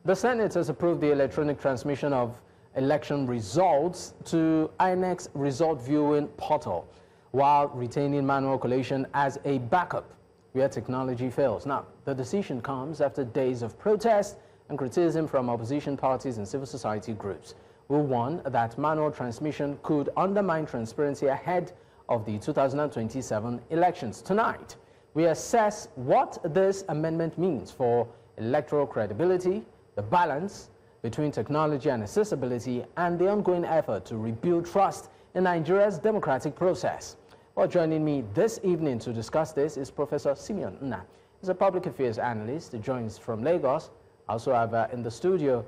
The Senate has approved the electronic transmission of election results to INEC's result viewing portal, while retaining manual collation as a backup where technology fails. Now, the decision comes after days of protest and criticism from opposition parties and civil society groups, who warn that manual transmission could undermine transparency ahead of the 2027 elections. Tonight, we assess what this amendment means for electoral credibility, the balance between technology and accessibility, and the ongoing effort to rebuild trust in Nigeria's democratic process. Well, joining me this evening to discuss this is Professor Simeon Nnah. He's a public affairs analyst. He joins from Lagos. I also have in the studio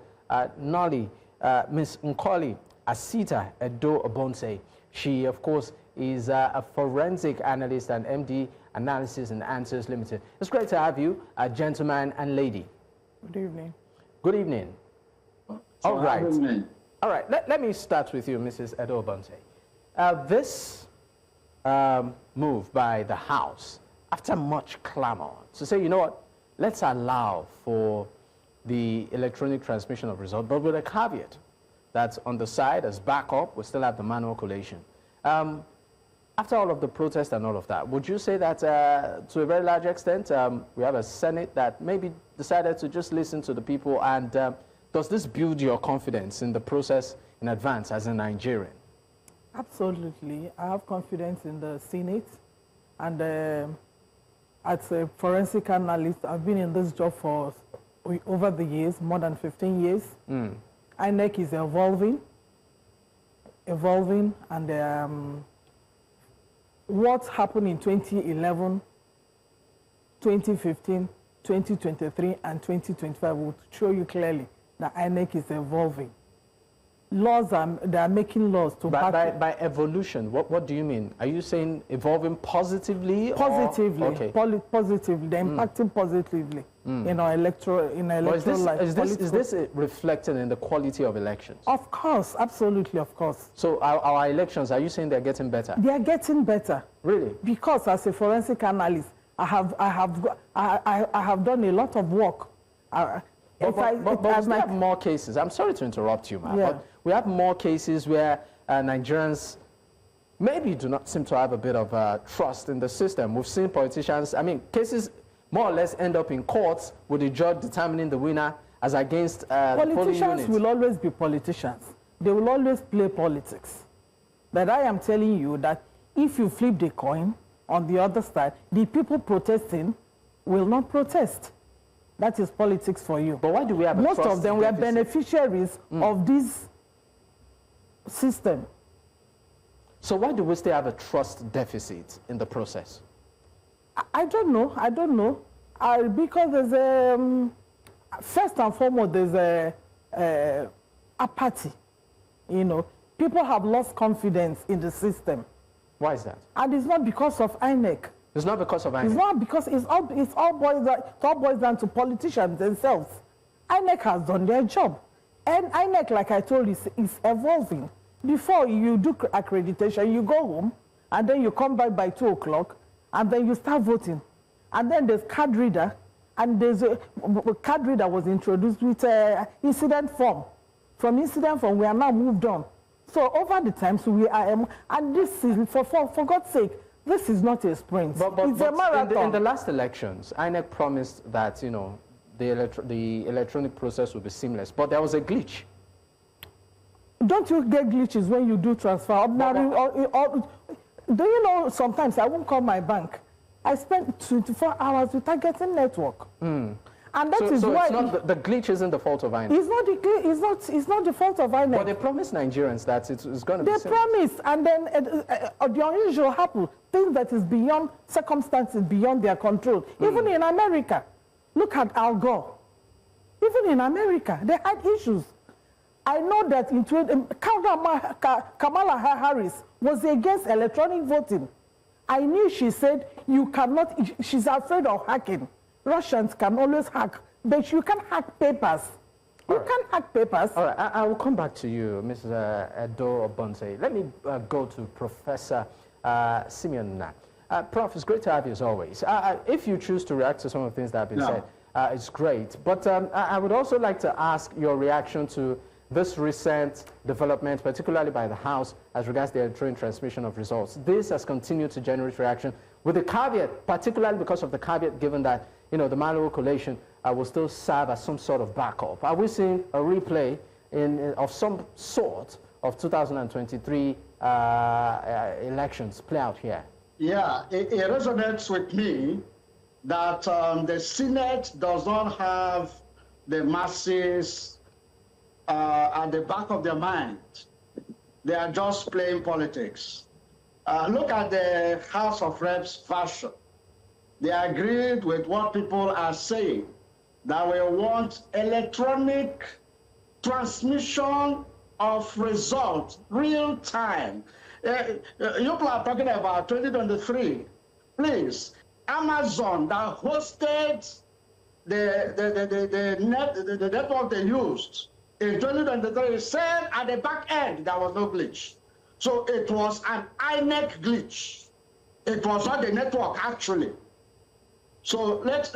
Miss Nkolly Edo-Obumse. She, of course, is a forensic analyst and MD Analysis and Answers Limited. It's great to have you, gentleman and lady. Good evening. Good evening. All right. All right. Let me start with you, Mrs. Edo-Obumse. This move by the House, after much clamor, to say, you know what, let's allow for the electronic transmission of results, but with a caveat that on the side, as backup, we still have the manual collation. After all of the protest and all of that, would you say that to a very large extent, we have a Senate that maybe decided to just listen to the people, and does this build your confidence in the process in advance as a Nigerian? Absolutely. I have confidence in the Senate, and as a forensic analyst, I've been in this job for over the years, more than 15 years. INEC is evolving, and what happened in 2011, 2015, 2023, and 2025 will show you clearly that INEC is evolving. They are making laws to by evolution, what do you mean? Are you saying evolving positively? Positively, okay. Positively, they're impacting positively in our electoral life. Is this reflected in the quality of elections? Of course, absolutely, of course. So our elections, are you saying they're getting better? They are getting better. Really? Because as a forensic analyst, I have done a lot of work. But we have more cases. I'm sorry to interrupt you, ma'am, but we have more cases where Nigerians maybe do not seem to have a bit of trust in the system. We've seen politicians, I mean, cases more or less end up in courts with the judge determining the winner as against politicians will always be politicians. They will always play politics. But I am telling you that if you flip the coin on the other side, the people protesting will not protest. That is politics for you. But why do we have most of them were beneficiaries of this system. So why do we still have a trust deficit in the process? I don't know. Because there's a first and foremost there's a apathy. You know, people have lost confidence in the system. Why is that? And it's not because of INEC. It's not because of INEC. It's not because it all boils down to politicians themselves. INEC has done their job. And INEC, like I told you, is evolving. Before you do accreditation, you go home, and then you come back by 2 o'clock, and then you start voting. And then there's card reader, and there's a card reader was introduced with incident form. From incident form, we are now moved on. So over the time, so we are, and this is, for God's sake, this is not a sprint. It's a marathon. In the last elections, INEC promised that, you know, the electronic process would be seamless, but there was a glitch. Don't you get glitches when you do transfer? Do you know, sometimes I won't call my bank. I spend 24 hours without getting network. And that is why... So the glitch isn't the fault of INEC? It's not the fault of INEC. But they promised Nigerians that it's going to be They promised, and then the unusual happened. Things that is beyond circumstances, beyond their control. Even in America, look at Al Gore. Even in America, they had issues. I know that Kamala Harris was against electronic voting. I knew she said you cannot, she's afraid of hacking. Russians can always hack, but you can hack papers. You can hack papers. All right, I will come back to you, Ms. Edo-Obumse. Let me go to Professor Simeon Nnah. Prof, it's great to have you as always. If you choose to react to some of the things that have been said, is great. But I would also like to ask your reaction to this recent development, particularly by the House, as regards the electronic transmission of results. This has continued to generate reaction, with the caveat, particularly because of the caveat given that, you know, the manual collation will still serve as some sort of backup. Are we seeing a replay of some sort of 2023 elections play out here? Yeah, it resonates with me that the Senate does not have the masses at the back of their mind. They are just playing politics. Look at the House of Reps version. They agreed with what people are saying, that we want electronic transmission of results, real time. You people are talking about 2023. Please, Amazon that hosted the network they used in 2023 said at the back end there was no glitch. So it was an INEC glitch. It was not the network actually. So let's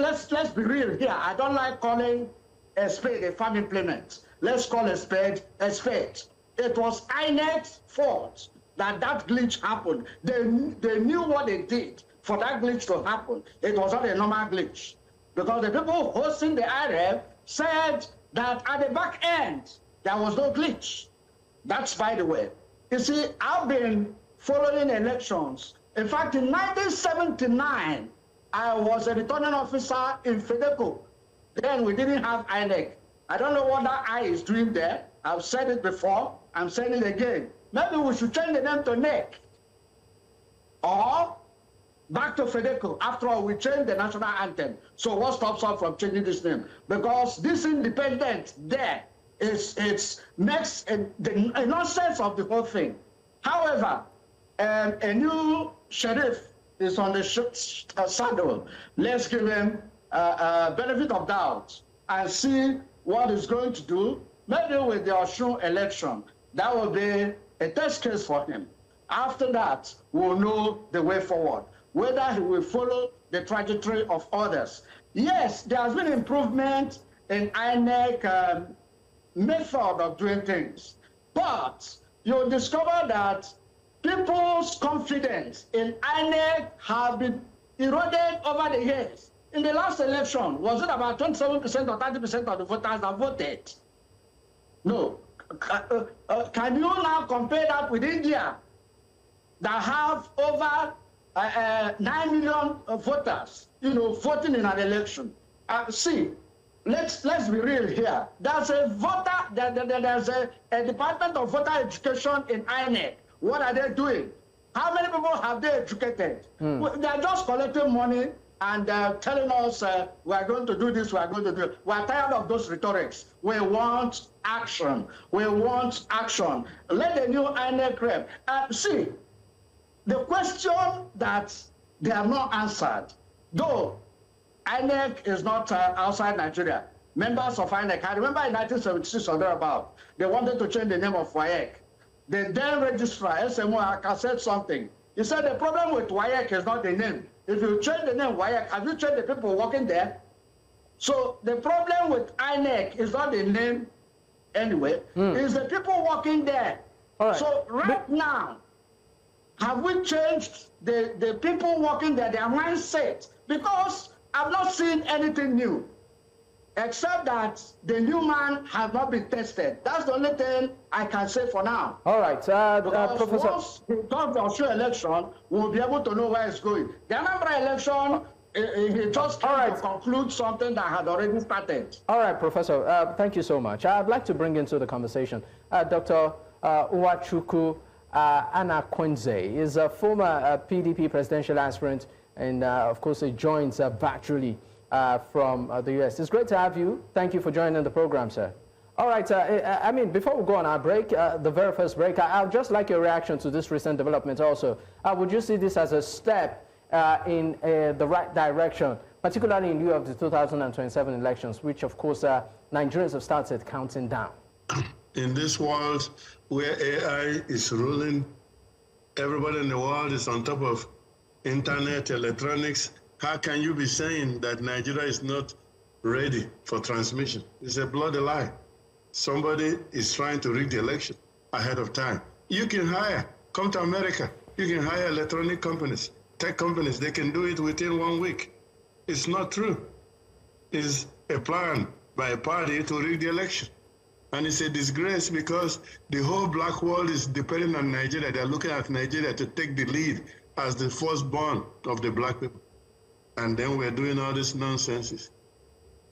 be real here. I don't like calling a spade a farm implement. Let's call a spade a spade. It was INEC's fault that glitch happened. They knew what they did for that glitch to happen. It was not a normal glitch. Because the people hosting the IRF said that at the back end, there was no glitch. That's by the way. You see, I've been following elections. In fact, in 1979, I was a returning officer in FEDECO. Then we didn't have INEC. I don't know what that I is doing there. I've said it before. I'm saying it again. Maybe we should change the name to NEC. Or back to FEDECO. After all, we changed the national anthem. So what stops us from changing this name? Because this independent there makes a nonsense of the whole thing. However, a new sheriff is on the saddle. Let's give him a benefit of doubt and see what he's going to do. Maybe with the Osun election, that will be a test case for him. After that, we'll know the way forward, whether he will follow the trajectory of others. Yes, there has been improvement in INEC method of doing things, but you'll discover that people's confidence in INEC have been eroded over the years. In the last election, was it about 27% or 30% of the voters that voted? No. Can you now compare that with India, that have over 9 million voters, you know, voting in an election? See, let's be real here. There's a there's a Department of Voter Education in INEC. What are they doing? How many people have they educated? They're just collecting money and telling us we are going to do this, we are going to do it. We're tired of those rhetorics. We want action. We want action. Let the new INEC rep. See, the question that they have not answered, though INEC is not outside Nigeria. Members of INEC, I remember in 1976 or thereabout, they wanted to change the name of WAEC. The then registrar, SMO Aka, said something. He said the problem with WAEC is not the name. If you change the name WAEC, have you changed the people working there? So the problem with INEC is not the name anyway, it's the people working there. All right. So now, have we changed the people working there, their mindset? Because I've not seen anything new, except that the new man has not been tested. That's the only thing I can say for now. All right, Professor. Once he does the Osun election, we'll be able to know where it's going. The Anambra election, he just tried to conclude something that had already started. All right, Professor, thank you so much. I'd like to bring into the conversation Dr. Nwachukwu Anakweneze. Is a former PDP presidential aspirant, and of course he joins virtually from the U.S. It's great to have you. Thank you for joining the program, sir. All right, I mean, before we go on our break, the very first break, I'd just like your reaction to this recent development also. Would you see this as a step in the right direction, particularly in lieu of the 2027 elections, which of course Nigerians have started counting down? In this world where AI is ruling, everybody in the world is on top of internet, electronics, how can you be saying that Nigeria is not ready for transmission. It's a bloody lie. Somebody is trying to rig the election ahead of time. You can hire, come to America, you can hire electronic companies, tech companies, they can do it within 1 week. It's not true. It's a plan by a party to rig the election. And it's a disgrace because the whole black world is depending on Nigeria. They're looking at Nigeria to take the lead as the firstborn of the black people. And then we're doing all these nonsenses.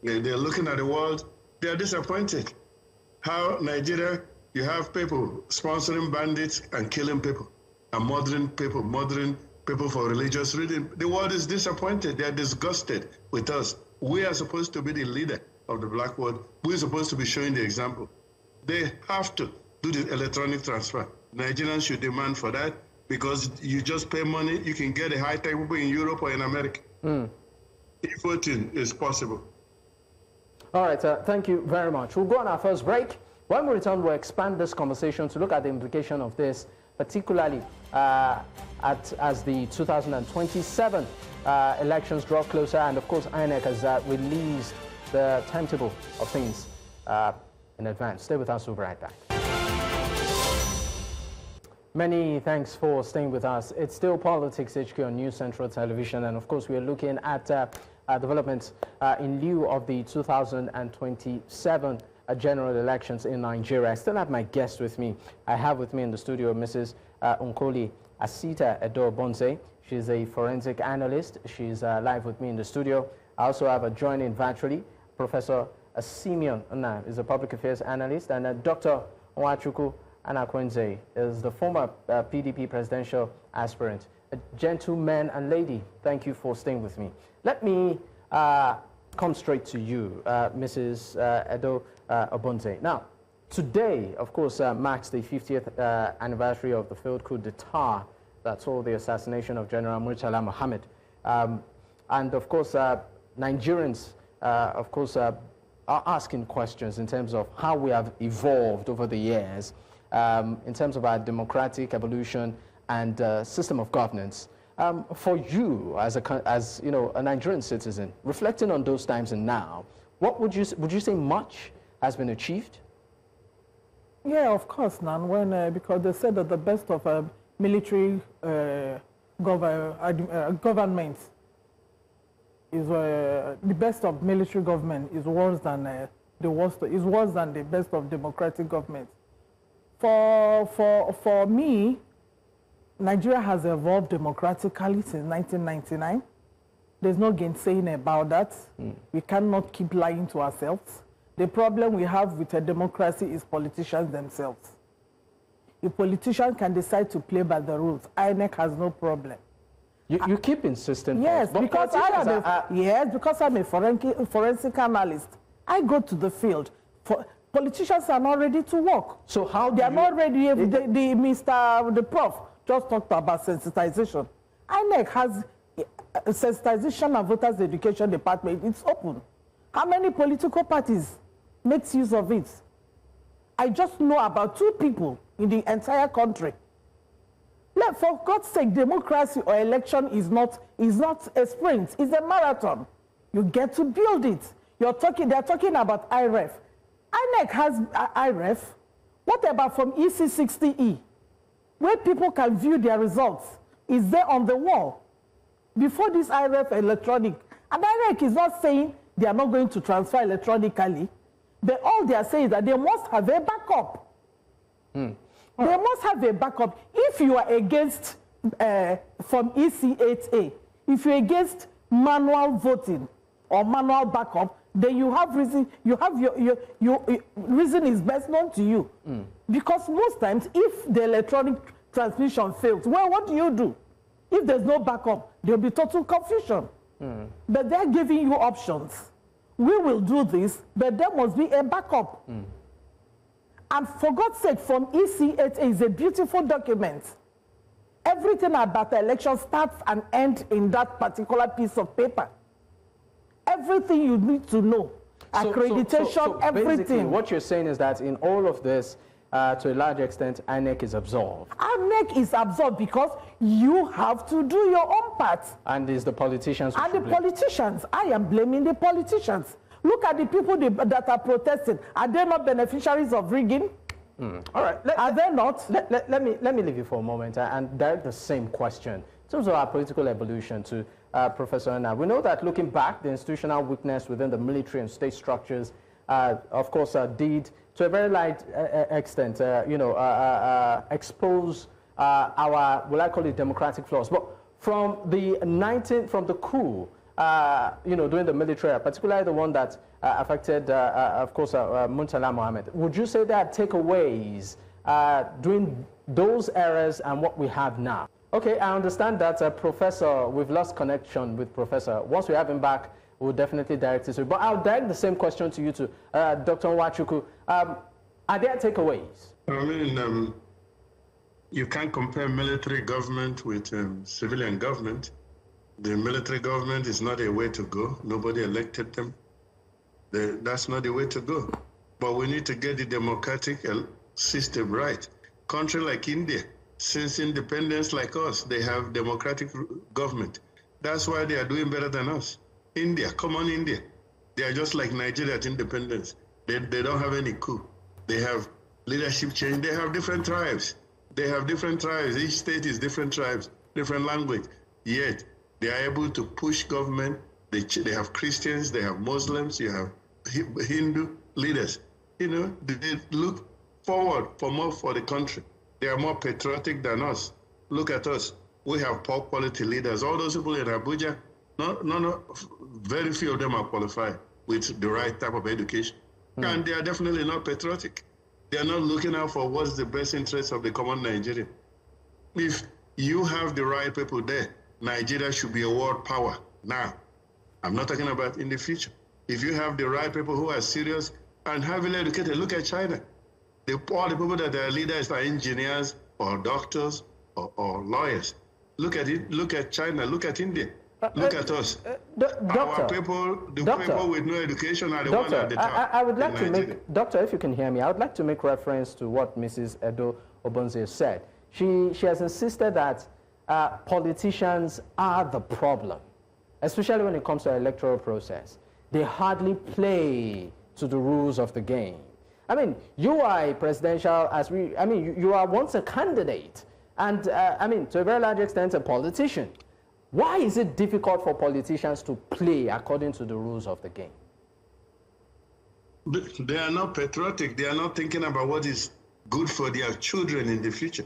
They're looking at the world, they're disappointed. How Nigeria, you have people sponsoring bandits and killing people, and murdering people for religious reasons. The world is disappointed, they're disgusted with us. We are supposed to be the leader of the black world. We're supposed to be showing the example. They have to do the electronic transfer. Nigerians should demand for that because you just pay money, you can get a high-tech people in Europe or in America. If voting is possible. All right, thank you very much. We'll go on our first break. When we return, we'll expand this conversation to look at the implication of this, particularly as the 2027 elections draw closer, and of course INEC has released the timetable of things in advance. Stay with us, we'll be right back. Many thanks for staying with us. It's still Politics HQ on News Central Television, and of course we are looking at developments in lieu of the 2027 general elections in Nigeria. I still have my guest with me. I have with me in the studio Mrs. Nkolly Edo-Obumse. She's a forensic analyst. She's live with me in the studio. I also have a joining virtually, Professor Simeon Nnah is a public affairs analyst, and Dr Nwachukwu Anakweneze is the former PDP presidential aspirant. Gentlemen and lady, thank you for staying with me. Let me come straight to you, Mrs. Edo-Obumse. Now, today, of course, marks the 50th anniversary of the failed coup d'etat that saw the assassination of General Murtala Mohammed. And of course, Nigerians, of course, are asking questions in terms of how we have evolved over the years, in terms of our democratic evolution and system of governance. For you, as you know, a Nigerian citizen, reflecting on those times and now, what would you say much has been achieved? Yeah, of course, Nan. Because they said that the best of military government is the best of military government is worse than the best of democratic government. For me, Nigeria has evolved democratically since 1999. There's no gainsaying about that. We cannot keep lying to ourselves. The problem we have with a democracy is politicians themselves. If politicians can decide to play by the rules, INEC has no problem. You keep insisting. Yes, because because I'm a forensic analyst. I go to the field. Politicians are not ready to work. So how they are not ready? The Prof just talked about sensitization. INEC has a sensitization and voters education department. It's open. How many political parties makes use of it? I just know about 2 people in the entire country. For God's sake, democracy or election is not a sprint, it's a marathon. You get to build it. They're talking about IREF. INEC has IREF. What about from EC60E? Where people can view their results. Is there on the wall? Before this IREF electronic. And INEC is not saying they are not going to transfer electronically. But all they are saying is that they must have a backup. They must have a backup. If you are against from EC8A, if you're against manual voting or manual backup, then you have reason. You have your reason is best known to you. Because most times, if the electronic transmission fails, well, what do? If there's no backup, there'll be total confusion. But they're giving you options. We will do this, but there must be a backup. And for God's sake, from EC8A is a beautiful document. Everything about the election starts and ends in that particular piece of paper. Everything you need to know, accreditation, everything. What you're saying is that in all of this, to a large extent, INEC is absolved. INEC is absolved because you have to do your own part. And it's the politicians. And the politicians, I am blaming the politicians. Look at the people that are protesting. Are they not beneficiaries of rigging? All right. Are they not? Let me leave you for a moment and direct the same question in terms of our political evolution to Professor Nnah. We know that looking back, the institutional weakness within the military and state structures, of course, did to a very large extent, expose our, will I call it, democratic flaws. But from the coup, during the military, particularly the one that affected, of course, Murtala Mohammed, would you say there are takeaways during those eras and what we have now? Okay, I understand that, Professor, we've lost connection with Professor. Once we have him back, we'll definitely direct it to you. But I'll direct the same question to you too. Dr. Nwachukwu, are there takeaways? I mean, you can't compare military government with civilian government. The military government is not a way to go. Nobody elected them. That's not the way to go. But we need to get the democratic system right. Country like India, since independence like us, they have democratic government. That's why they are doing better than us. India, come on India. They are just like Nigeria at independence. They don't have any coup. They have leadership change. They have different tribes. They have different tribes. Each state is different tribes, different language. Yet, they are able to push government. They have Christians, they have Muslims, you have Hindu leaders. They look forward for more for the country. They are more patriotic than us. Look at us. We have poor quality leaders. All those people in Abuja, very few of them are qualified with the right type of education. And they are definitely not patriotic. They are not looking out for what's the best interest of the common Nigerian. If you have the right people there, Nigeria should be a world power now. I'm not talking about in the future. If you have the right people who are serious and heavily educated, look at China. All the people that are leaders are engineers or doctors or lawyers. Look at it. Look at China. Look at India. Look at us. Our people, people with no education are the ones at the top. I would like to make, Doctor, if you can hear me, I would like to make reference to what Mrs. Edo-Obumse said. She has insisted that politicians are the problem, especially when it comes to the electoral process. They hardly play to the rules of the game. I mean, you are a presidential, you are once a candidate, and to a very large extent, a politician. Why is it difficult for politicians to play according to the rules of the game? They are not patriotic. They are not thinking about what is good for their children in the future.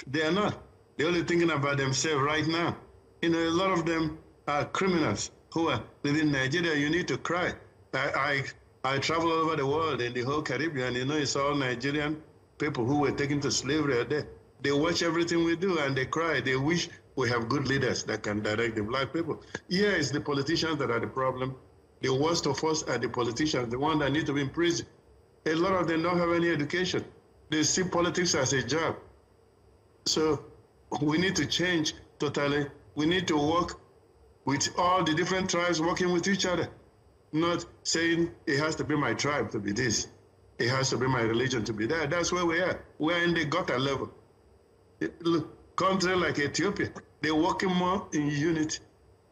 They are not. They're only thinking about themselves right now. A lot of them are criminals who are within Nigeria. You need to cry. I travel all over the world in the whole Caribbean. It's all Nigerian people who were taken to slavery are there. They watch everything we do and they cry. They wish we have good leaders that can direct the black people. Yeah, it's the politicians that are the problem. The worst of us are the politicians, the ones that need to be in prison. A lot of them don't have any education. They see politics as a job. So we need to change totally. We need to work with all the different tribes working with each other. Not saying it has to be my tribe to be this. It has to be my religion to be that. That's where we are. We're in the gutter level. Look, country like Ethiopia, they're working more in unity.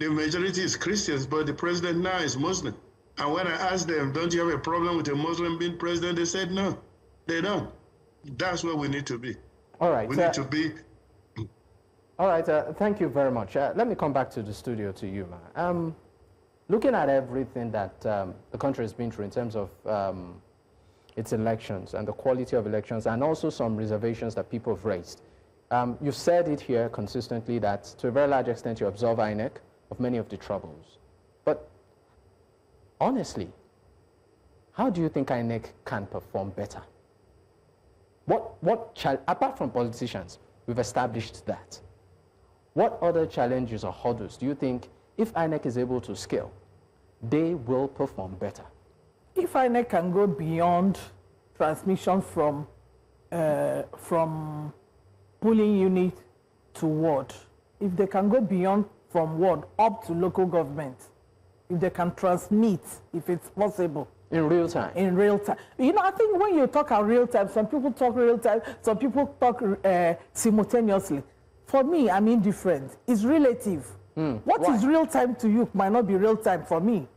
The majority is Christians, but the president now is Muslim. And when I asked them, don't you have a problem with a Muslim being president? They said, no, they don't. That's where we need to be. All right. We need to be. All right. Thank you very much. Let me come back to the studio to you, man. Looking at everything that the country has been through in terms of its elections and the quality of elections, and also some reservations that people have raised. You've said it here consistently that to a very large extent you absolve INEC of many of the troubles. But honestly, how do you think INEC can perform better? Apart from politicians, we've established that. What other challenges or hurdles do you think, if INEC is able to scale, they will perform better? If INEC can go beyond transmission from polling unit to ward, if they can go beyond from ward up to local government, if they can transmit, if it's possible. In real time? In real time. I think when you talk about real time, some people talk real time, some people talk simultaneously. For me, I'm indifferent. It's relative. What is real time to you might not be real time for me.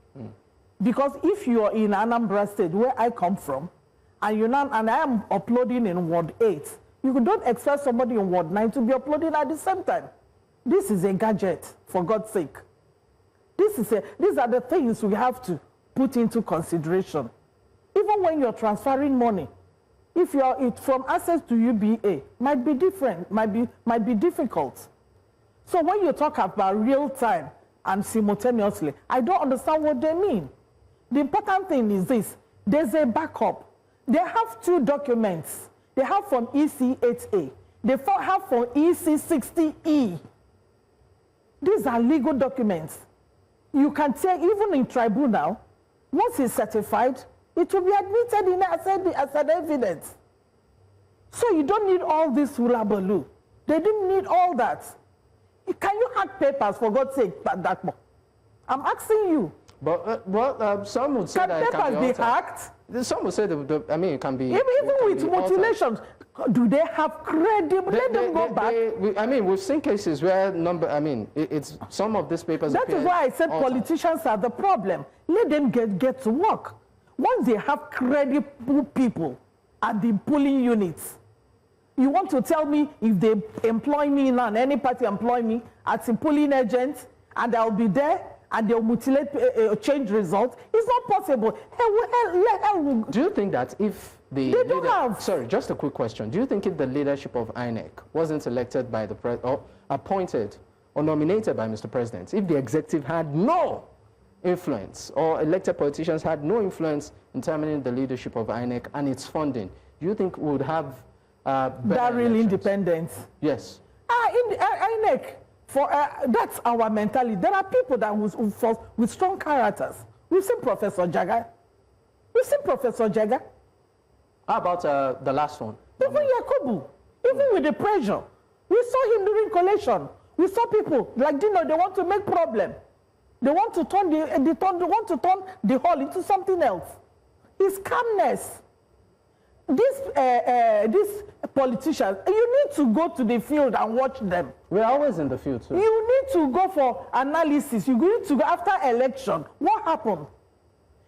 Because if you are in Anambra State, where I come from, and I am uploading in Ward 8, you don't expect somebody in Ward 9 to be uploading at the same time. This is a gadget, for God's sake. These are the things we have to put into consideration. Even when you're transferring money, if from Access to UBA, might be different, might be difficult. So when you talk about real time and simultaneously, I don't understand what they mean. The important thing is this: there's a backup. They have 2 documents. They have from EC8A. They have from EC60E. These are legal documents. You can take, even in tribunal, once it's certified, it will be admitted in as an evidence. So you don't need all this hula-baloo. They didn't need all that. Can you hack papers, for God's sake, Dakmo? I'm asking you. But some would say can that it can be hacked? Some would say that, it can be... Even with mutilations, do they have credible? Let them go back. We've seen cases where it's some of these papers... That is why I said politicians are the problem. Let them get to work. Once they have credible people at the polling units, you want to tell me if they employ me now, and any party employ me as a polling agent, and I'll be there, and they'll mutilate, change results? It's not possible. Hell, do you think that if the they don't have... Sorry, just a quick question. Do you think if the leadership of INEC wasn't elected by the or appointed or nominated by Mr. President, if the executive had no influence, or elected politicians had no influence in determining the leadership of INEC and its funding, do you think we would have that real independence? Yes. In INEC, that's our mentality. There are people that with strong characters. We've seen Professor Jaga. How about the last one? Even Yakubu. Even with the pressure. We saw him during collation. We saw people like Dino, they want to make problem. They want to turn the hall into something else. His calmness. These politicians, you need to go to the field and watch them. We're always in the field too. You need to go for analysis. You need to go after election. What happened?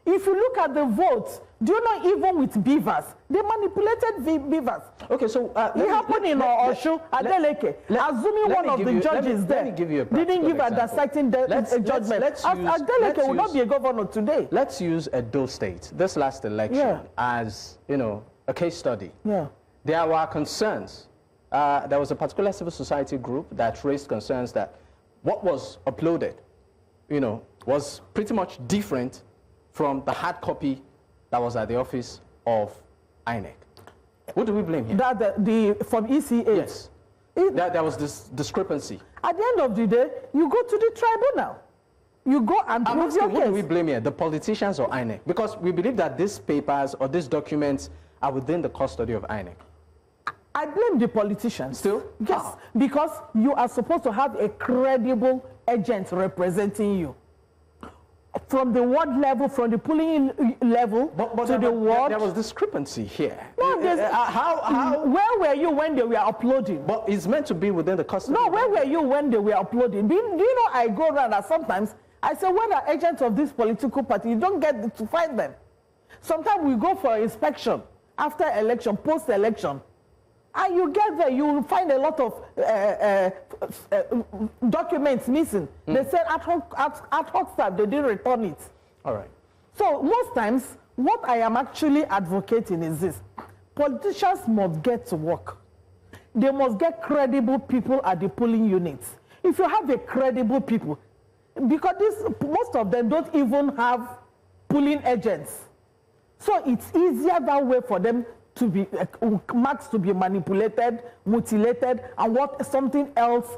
If you look at the votes, do you know, even with beavers, they manipulated beavers. Okay, so it happened in Oshu, Adeleke, assuming one of the judges there didn't give a deciding judgment. Adeleke will not be a governor today. Let's use Edo State, this last election, as, a case study. Yeah. There were concerns. There was a particular civil society group that raised concerns that what was uploaded, was pretty much different from the hard copy that was at the office of INEC. What do we blame here? That from ECA. Yes. There was this discrepancy. At the end of the day, you go to the tribunal. You go and prove your case. Who do we blame here, the politicians or INEC? Because we believe that these papers or these documents are within the custody of INEC. I blame the politicians. Still? Yes, because you are supposed to have a credible agent representing you. From the ward level, from the polling level to the ward. There was discrepancy here. No, where were you when they were uploading? But it's meant to be within the custody. No, where were you when they were uploading? Do you know, I go around and sometimes I say, when are agents of this political party, you don't get to find them. Sometimes we go for inspection after election, post-election. And you get there, you will find a lot of documents missing. They said ad hoc staff, they didn't return it. All right. So most times, what I am actually advocating is this. Politicians must get to work. They must get credible people at the polling units. If you have a credible people, because most of them don't even have polling agents. So it's easier that way for them to be marks to be manipulated, mutilated, and something else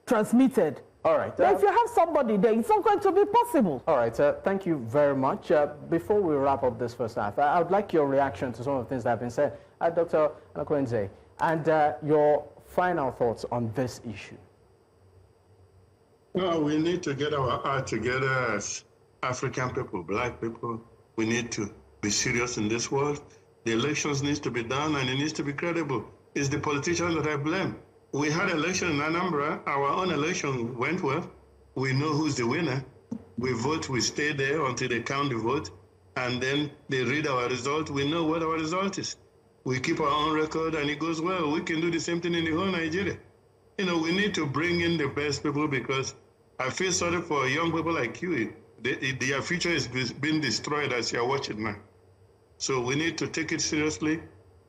transmitted. All right. But if you have somebody there, it's not going to be possible. All right. Thank you very much. Before we wrap up this first half, I would like your reaction to some of the things that have been said. Dr. Anakweneze, and your final thoughts on this issue. Well, we need to get our act together as African people, black people. We need to be serious in this world. The elections needs to be done, and it needs to be credible. It's the politicians that I blame. We had election in Anambra. Our own election went well. We know who's the winner. We vote, we stay there until they count the vote, and then they read our result. We know what our result is. We keep our own record, and it goes well. We can do the same thing in the whole Nigeria. You know, we need to bring in the best people, because I feel sorry for young people like you. Their future is being destroyed as you're watching now. So we need to take it seriously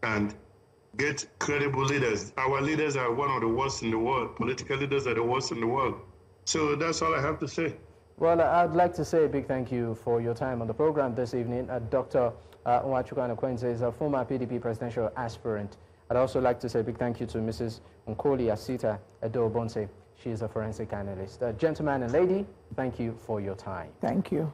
and get credible leaders. Our leaders are one of the worst in the world. Political leaders are the worst in the world. So that's all I have to say. Well, I'd like to say a big thank you for your time on the program this evening. Dr. Nwachukwu Anakweneze is a former PDP presidential aspirant. I'd also like to say a big thank you to Mrs. Nkolly Edo-Obumse. She is a forensic analyst. Gentleman and lady, thank you for your time. Thank you.